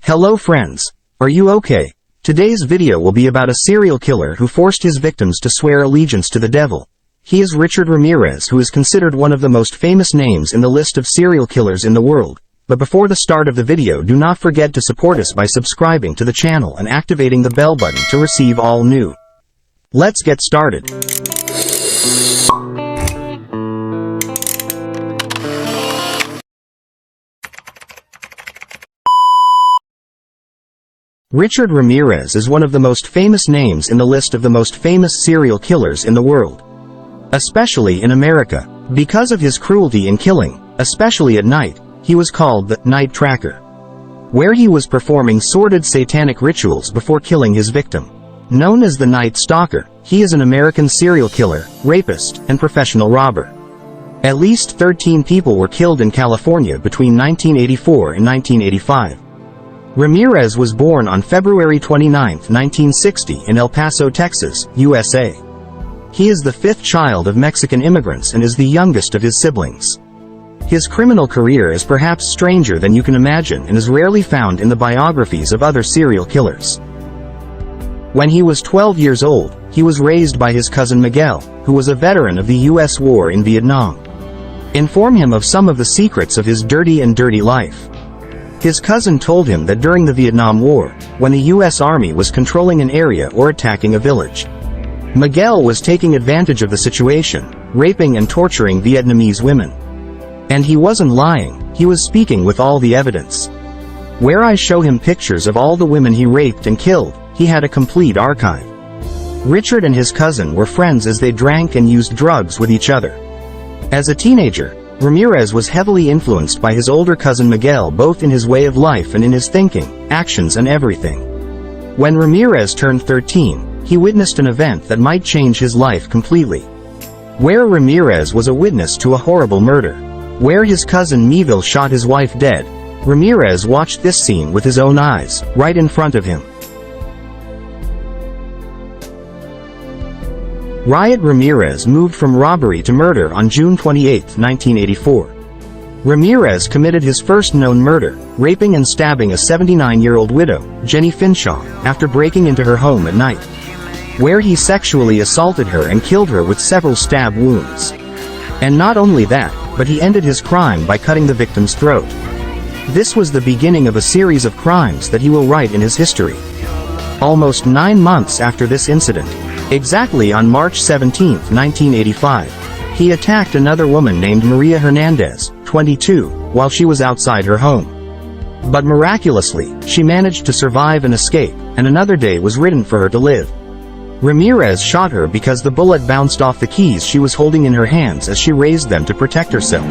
Hello friends. Are you okay? Today's video will be about a serial killer who forced his victims to swear allegiance to the devil. He is Richard Ramirez, who is considered one of the most famous names in the list of serial killers in the world. But before the start of the video, do not forget to support us by subscribing to the channel and activating the bell button to receive all new. Let's get started. Richard Ramirez is one of the most famous names in the list of the most famous serial killers in the world, especially in America. Because of his cruelty in killing, especially at night, he was called the Night Tracker, where he was performing sordid satanic rituals before killing his victim. Known as the Night Stalker, he is an American serial killer, rapist, and professional robber. At least 13 people were killed in California between 1984 and 1985. Ramirez was born on February 29, 1960 in El Paso, Texas, USA. He is the fifth child of Mexican immigrants and is the youngest of his siblings. His criminal career is perhaps stranger than you can imagine and is rarely found in the biographies of other serial killers. When he was 12 years old, he was raised by his cousin Miguel, who was a veteran of the U.S. war in Vietnam. Inform him of some of the secrets of his dirty life. His cousin told him that during the Vietnam War, when the U.S. Army was controlling an area or attacking a village, Miguel was taking advantage of the situation, raping and torturing Vietnamese women. And he wasn't lying, he was speaking with all the evidence. Where I show him pictures of all the women he raped and killed, he had a complete archive. Richard and his cousin were friends as they drank and used drugs with each other. As a teenager, Ramirez was heavily influenced by his older cousin Miguel, both in his way of life and in his thinking, actions and everything. When Ramirez turned 13, he witnessed an event that might change his life completely. Where Ramirez was a witness to a horrible murder. Where his cousin Miguel shot his wife dead, Ramirez watched this scene with his own eyes, right in front of him. Riot Ramirez moved from robbery to murder on June 28, 1984. Ramirez committed his first known murder, raping and stabbing a 79-year-old widow, Jenny Finshaw, after breaking into her home at night, where he sexually assaulted her and killed her with several stab wounds. And not only that, but he ended his crime by cutting the victim's throat. This was the beginning of a series of crimes that he will write in his history. Almost 9 months after this incident, exactly on March 17, 1985, he attacked another woman named Maria Hernandez, 22, while she was outside her home. But miraculously, she managed to survive and escape, and another day was written for her to live. Ramirez shot her because the bullet bounced off the keys she was holding in her hands as she raised them to protect herself.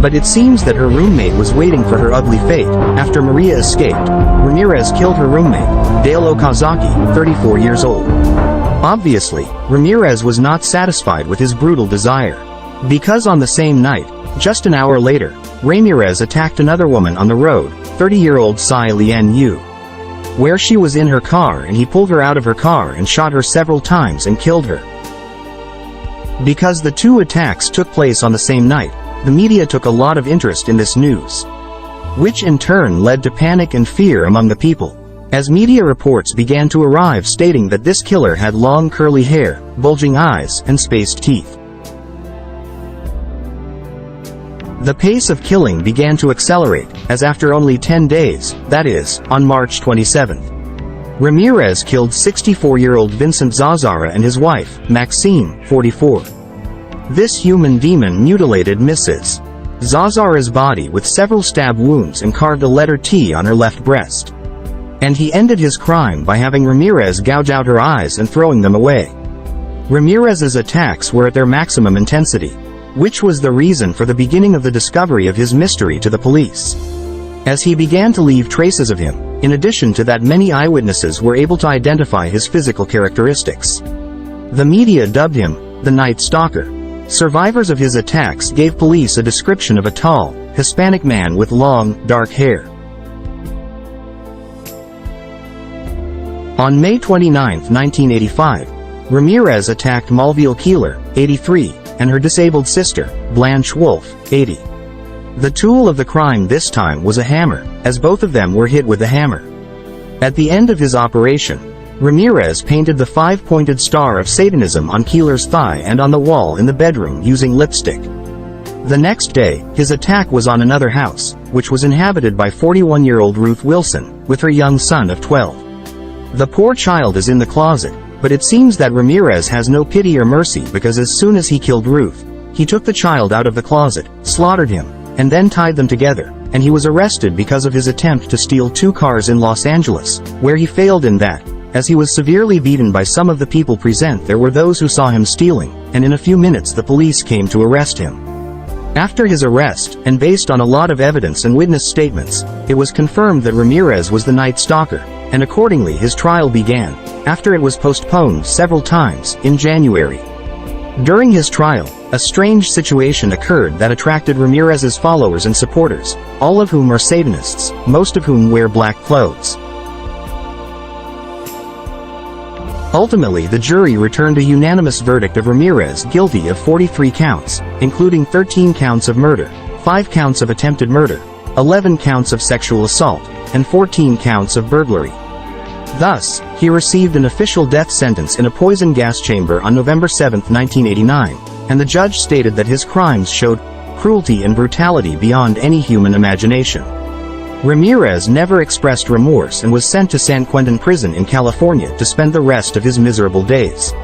But it seems that her roommate was waiting for her ugly fate. After Maria escaped, Ramirez killed her roommate, Dale Okazaki, 34 years old. Obviously, Ramirez was not satisfied with his brutal desire. Because on the same night, just an hour later, Ramirez attacked another woman on the road, 30-year-old Tsai Lian Yu, where she was in her car, and he pulled her out of her car and shot her several times and killed her. Because the two attacks took place on the same night, the media took a lot of interest in this news, which in turn led to panic and fear among the people, as media reports began to arrive stating that this killer had long curly hair, bulging eyes, and spaced teeth. The pace of killing began to accelerate, as after only 10 days, that is, on March 27, Ramirez killed 64-year-old Vincent Zazara and his wife, Maxine, 44. This human demon mutilated Mrs. Zazara's body with several stab wounds and carved a letter T on her left breast. And he ended his crime by having Ramirez gouge out her eyes and throwing them away. Ramirez's attacks were at their maximum intensity, which was the reason for the beginning of the discovery of his mystery to the police. As he began to leave traces of him, in addition to that, many eyewitnesses were able to identify his physical characteristics. The media dubbed him the Night Stalker. Survivors of his attacks gave police a description of a tall, Hispanic man with long, dark hair. On May 29, 1985, Ramirez attacked Malviel Keeler, 83, and her disabled sister, Blanche Wolfe, 80. The tool of the crime this time was a hammer, as both of them were hit with the hammer. At the end of his operation, Ramirez painted the five-pointed star of Satanism on Keeler's thigh and on the wall in the bedroom using lipstick. The next day, his attack was on another house, which was inhabited by 41-year-old Ruth Wilson, with her young son of 12. The poor child is in the closet, but it seems that Ramirez has no pity or mercy because as soon as he killed Ruth, he took the child out of the closet, slaughtered him, and then tied them together, and he was arrested because of his attempt to steal 2 cars in Los Angeles, where he failed in that. As he was severely beaten by some of the people present, there were those who saw him stealing, and in a few minutes the police came to arrest him. After his arrest, and based on a lot of evidence and witness statements, it was confirmed that Ramirez was the Night Stalker, and accordingly his trial began, after it was postponed several times, in January. During his trial, a strange situation occurred that attracted Ramirez's followers and supporters, all of whom are Satanists, most of whom wear black clothes. Ultimately, the jury returned a unanimous verdict of Ramirez guilty of 43 counts, including 13 counts of murder, 5 counts of attempted murder, 11 counts of sexual assault, and 14 counts of burglary. Thus, he received an official death sentence in a poison gas chamber on November 7, 1989, and the judge stated that his crimes showed cruelty and brutality beyond any human imagination. Ramirez never expressed remorse and was sent to San Quentin Prison in California to spend the rest of his miserable days.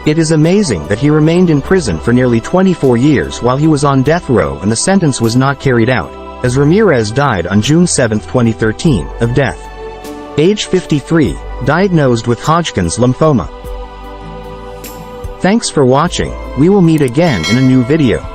It is amazing that he remained in prison for nearly 24 years while he was on death row and the sentence was not carried out, as Ramirez died on June 7, 2013, of death. Age 53, diagnosed with Hodgkin's lymphoma. Thanks for watching. We will meet again in a new video.